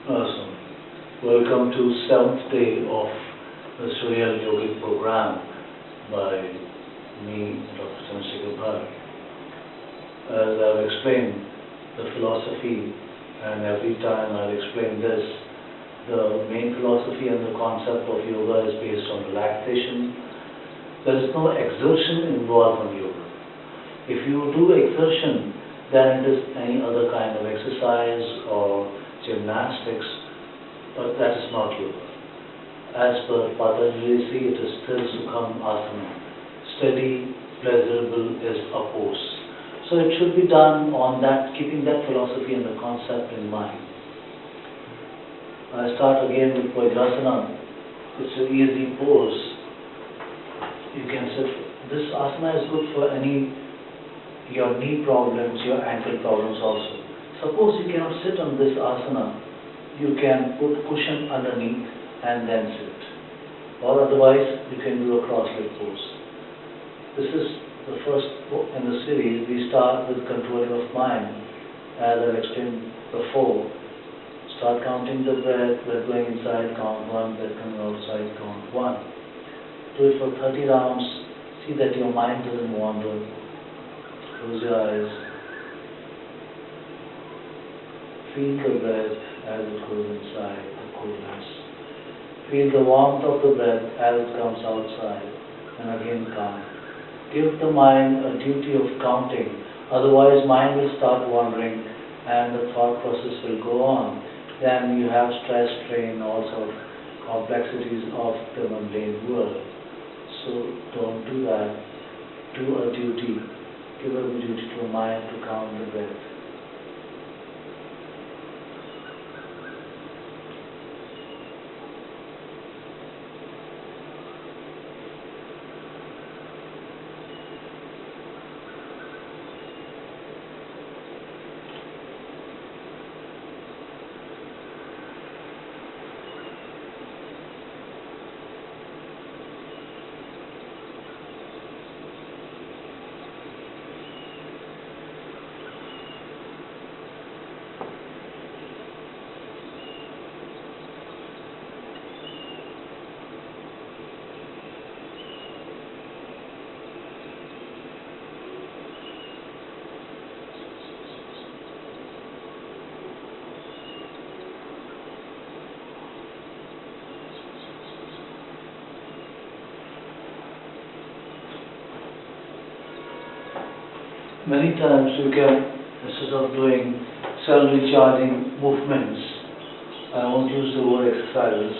Awesome. Welcome to 7th day of the Surreal Yogic program by me, Dr. Chandra. As I've explained the philosophy, and every time I'll explain this, the main philosophy and the concept of yoga is based on relaxation. There is no exertion involved in yoga. If you do exertion, then it is any other kind of exercise or gymnastics, but that is not yoga. As per Patanjali, it is still Sukham Asana. Steady, pleasurable is a pose. So it should be done on that, keeping that philosophy and the concept in mind. I start again with Vajrasana. It's an easy pose. You can sit. This asana is good for your knee problems, your ankle problems also. Suppose you cannot sit on this asana, you can put cushion underneath and then sit. Or otherwise, you can do a cross-leg pose. This is the first in the series. We start with controlling of mind. As I explained before, start counting the breath, breath going inside, count 1, breath coming outside, count 1. Do it for 30 rounds. See that your mind doesn't wander. Close your eyes. Feel the breath as it goes inside, the coolness. Feel the warmth of the breath as it comes outside, and again count. Give the mind a duty of counting, otherwise mind will start wandering and the thought process will go on. Then you have stress, strain, all sorts of complexities of the mundane world. So don't do that. Do a duty. Give a duty to your mind to count the breath. Many times you can, instead of doing self-recharging movements, I won't use the word exercises,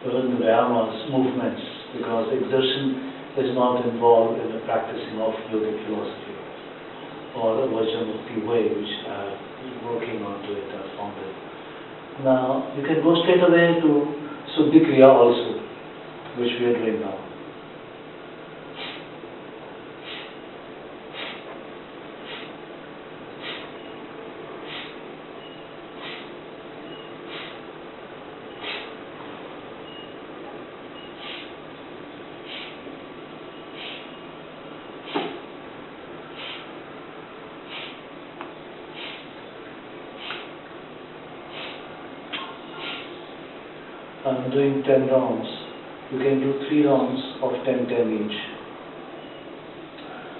even the vyayamas, movements, because exertion is not involved in the practicing of yogic philosophy or the Vajramukti way, which I'm working on to it, I found it. Now, you can go straight away to Suddhi Kriya also, which we are doing now. I'm doing 10 rounds. You can do 3 rounds of 10-10 each.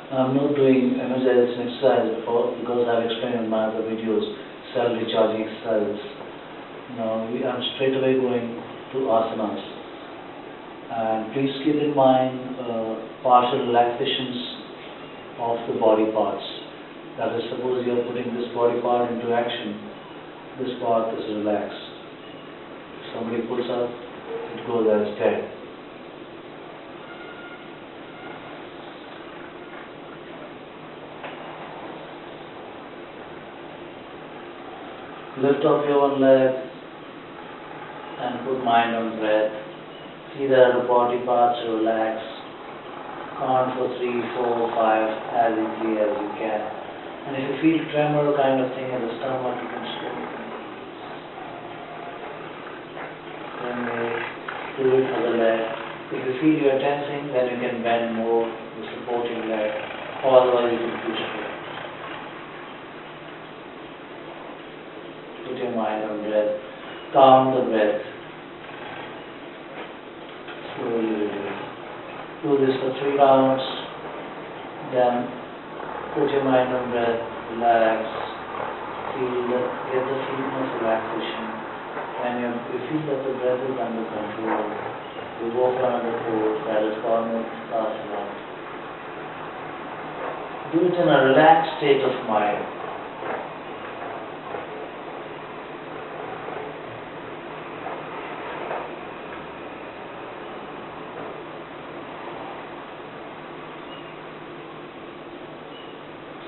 I'm not doing energization exercise because I've explained in my other videos, self-recharging exercises. Now I'm straight away going to asanas. And please keep in mind partial relaxations of the body parts. That is, suppose you are putting this body part into action, this part is relaxed. Somebody puts up, it goes as dead. Lift up your one leg and put mind on breath. See that the body parts are relaxed. Count for 3, 4, 5 as easily as you can. And if you feel tremor kind of thing in the stomach, you can slowly do it for the leg. If you feel you are tensing, then you can bend more the supporting leg, or otherwise you can push forward. Put your mind on breath. calm the breath. Slowly do this for 3 counts. Then put your mind on breath, relax, get the feeling of relaxation. When you feel that the breath is under control, you go for another pose, that is formulated. Do it in a relaxed state of mind.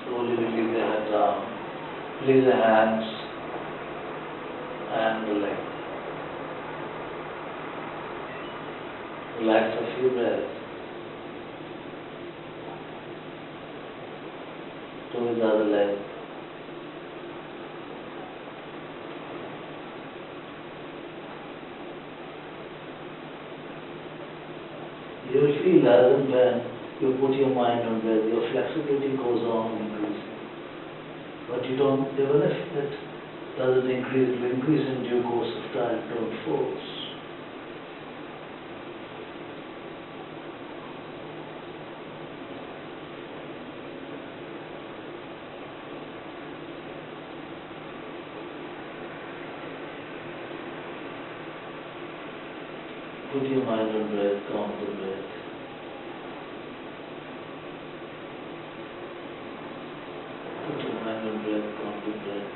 Slowly release the head down, release the hands and the leg. Relax a few breaths. Do with the other leg. You will feel as and when you put your mind on breath, your flexibility goes on increasing. But you don't, even if it doesn't increase, it will increase in due course of time. Don't force. Put your mind on breath, calm the breath. Put your mind on breath, calm the breath.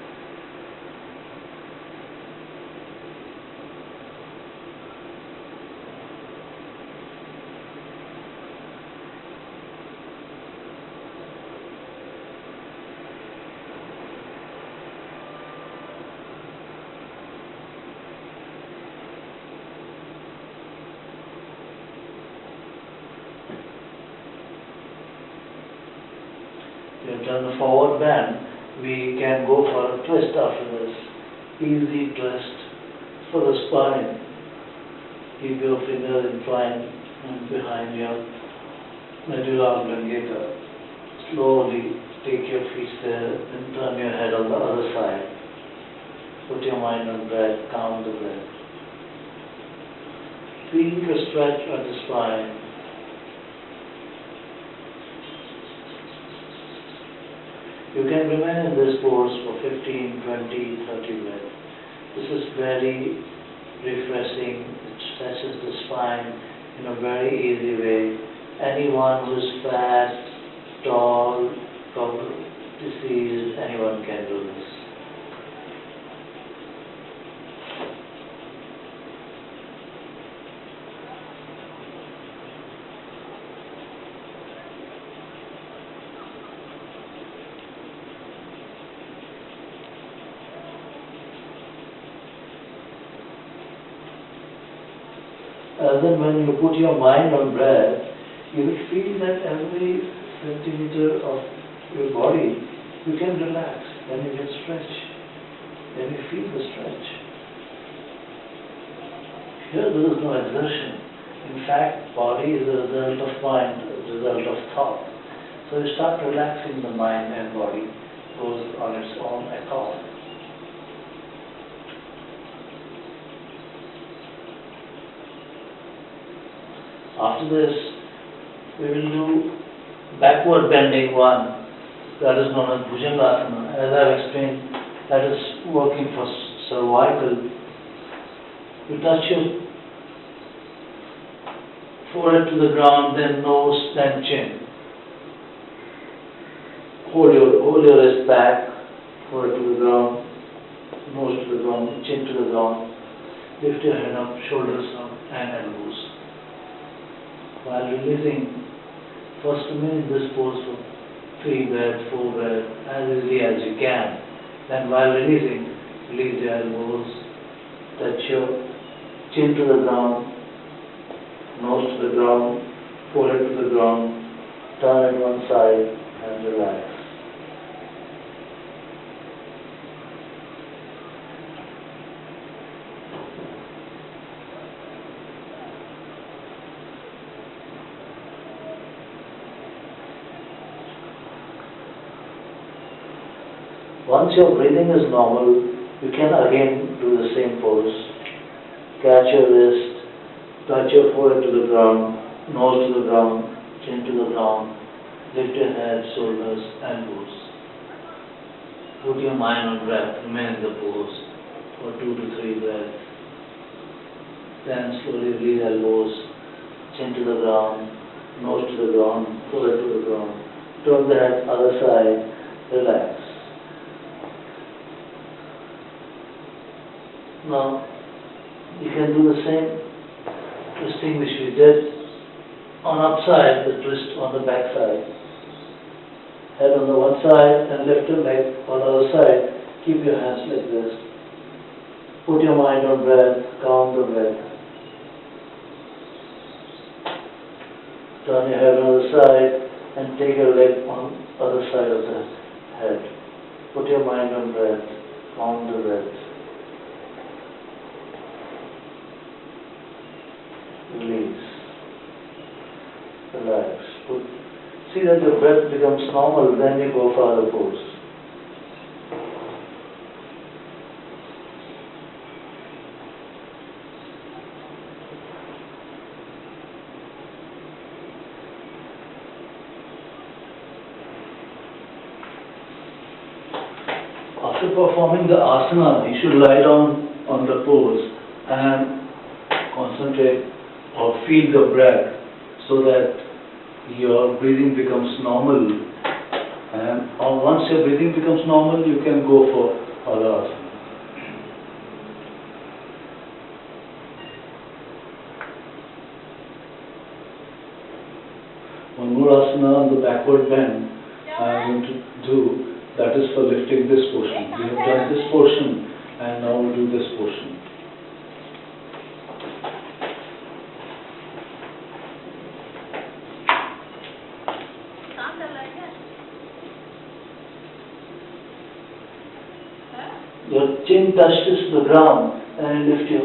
We have done the forward bend. We can go for a twist after this. Easy twist for the spine. Keep your fingers entwined and behind your medulla oblongata. Slowly take your feet there and turn your head on the other side. Put your mind on breath, calm the breath. Feel the stretch of the spine. You can remain in this pose for 15, 20, 30 minutes. This is very refreshing. It stretches the spine in a very easy way. Anyone who is fat, tall, diseased, anyone can do this. Then when you put your mind on breath, you will feel that every centimeter of your body, you can relax, then you can stretch, then you feel the stretch. Here there is no exertion. In fact, body is a result of mind, a result of thought. So you start relaxing the mind and body, goes on its own accord. After this, we will do backward bending one, that is known as Bhujangasana. As I have explained, that is working for cervical. You touch your forehead to the ground, then nose, then chin. Hold your wrist back, forehead to the ground, nose to the ground, chin to the ground. Lift your head up, shoulders up, and elbows. While releasing, first remain in this pose for 3 breaths, 4 breaths, as easily as you can. Then while releasing, release your elbows, touch your chin to the ground, nose to the ground, forehead to the ground, turn at one side and relax. Once your breathing is normal, You can again do the same pose. Catch your wrist, touch your forehead to the ground, nose to the ground, chin to the ground, lift your head, shoulders, elbows. Put your mind on breath, remain in the pose for 2 to 3 breaths. Then slowly release elbows, chin to the ground, nose to the ground, forehead to the ground. Turn the head other side, relax. Now, you can do the same twisting which we did on upside, the twist on the back side. Head on the one side and lift your leg on the other side. Keep your hands like this. Put your mind on breath, count the breath. Turn your head on the side and take your leg on the other side of the head. Put your mind on breath, count the breath. Release. Relax. See that the breath becomes normal, then you go for other pose. After performing the asana, you should lie down on the pose and concentrate or feel the breath so that your breathing becomes normal. And once your breathing becomes normal, you can go for other asana. One more asana on the backward bend I am going to do. That is for lifting this portion. We have done this portion and now we do this portion. Your chin touches the ground and you lift your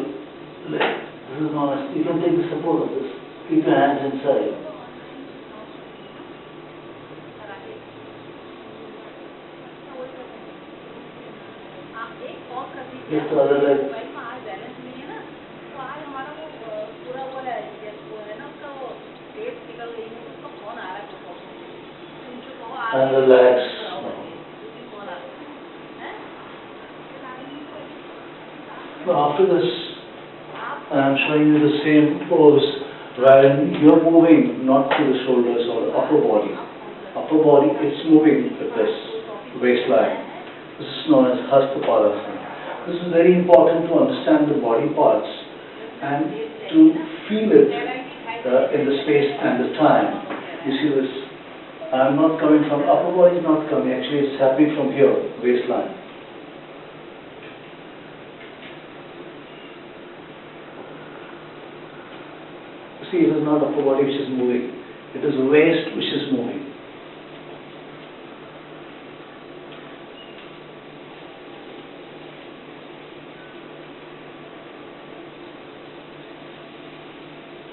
leg. This is known as, you can take the support of this. Keep your hands inside. Lift the other leg. And relax. Now after this, I am showing you the same pose wherein you are moving not to the shoulders or the upper body. Upper body is moving with this waistline. This is known as Hastapadasana. This is very important to understand the body parts and to feel it in the space and the time. You see this? I am not coming from upper body, not coming. Actually, it's happening from here, waistline. See, it is not upper body which is moving. It is waist which is moving.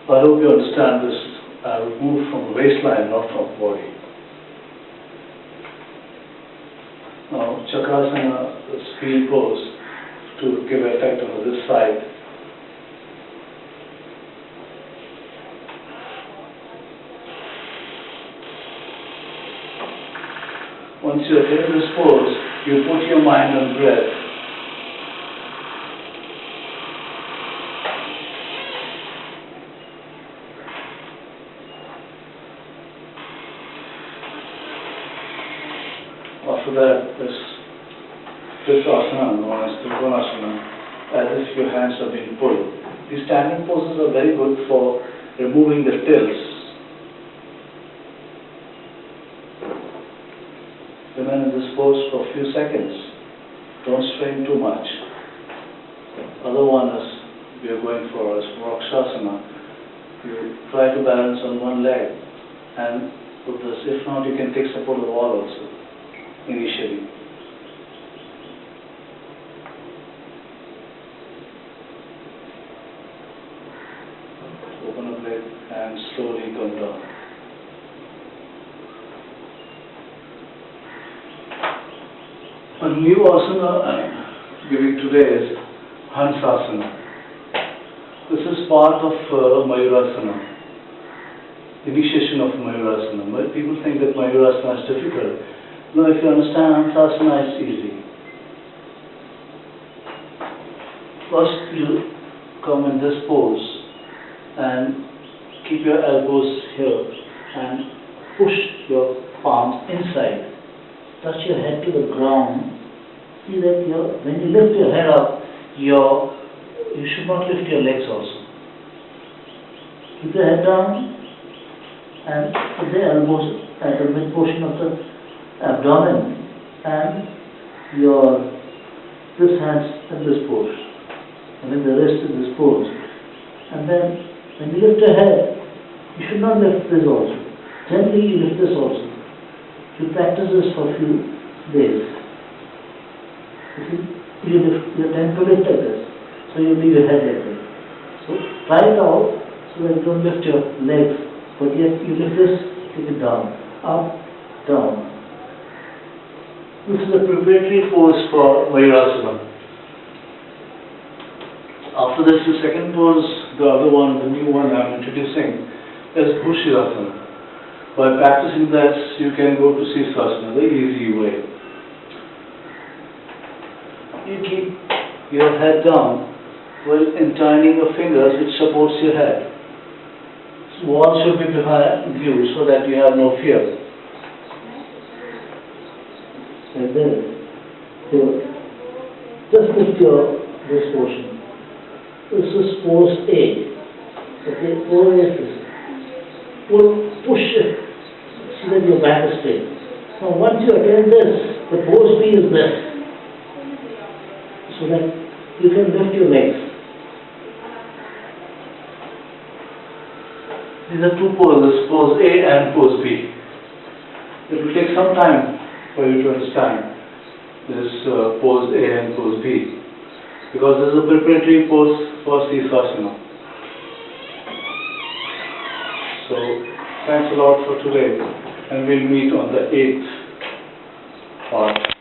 I hope you understand this. I will move from the waistline, not from the body. Now, Chakrasana, the speed pose to give effect on this side. Once you are in this pose, you put your mind on breath. After that, this asana, known as Trikonasana, as if your hands are being pulled. These standing poses are very good for removing the tilts. Remain in this pose for a few seconds. Don't strain too much. Other one is we are going for is Rakshasana. You try to balance on one leg and put this. If not, you can take support of the wall also. Initially. Open up leg and slowly come down. A new asana giving today is Hansasana. This is part of Mayurasana, initiation of Mayurasana. People think that Mayurasana is difficult. No, if you understand Hansasana, it's easy. First, you come in this pose and keep your elbows here and push your palms inside. Touch your head to the ground. See that when you lift your head up, you should not lift your legs also. Keep your head down and put the elbows at the mid portion of the abdomen and this hands in this pose. And then the wrist in this pose. And then when you lift your head, you should not lift this also. Gently you lift this also. You practice this for a few days. You tend to lift like this. So you leave your head like this. So try it out so that you don't lift your legs, but yet you lift this, take it down, up, down. This is a preparatory pose for Mayurasana. After this, the second pose, the other one, the new one I'm introducing, is Bhushirasana. By practicing this, you can go to Sirsasana, the easy way. You keep your head down while entwining your fingers which supports your head. So wall should be behind you so that you have no fear. And then, just lift this portion. This is pose A. Okay, pose A is this. Push it so that your back is straight. Now once you attain this, the pose B is this. So that you can lift your legs. These are two poses, pose A and pose B. It will take some time for you to understand this pose A and pose B, because this is a preparatory pose for Sirsasana. So, thanks a lot for today, and we'll meet on the 8th part.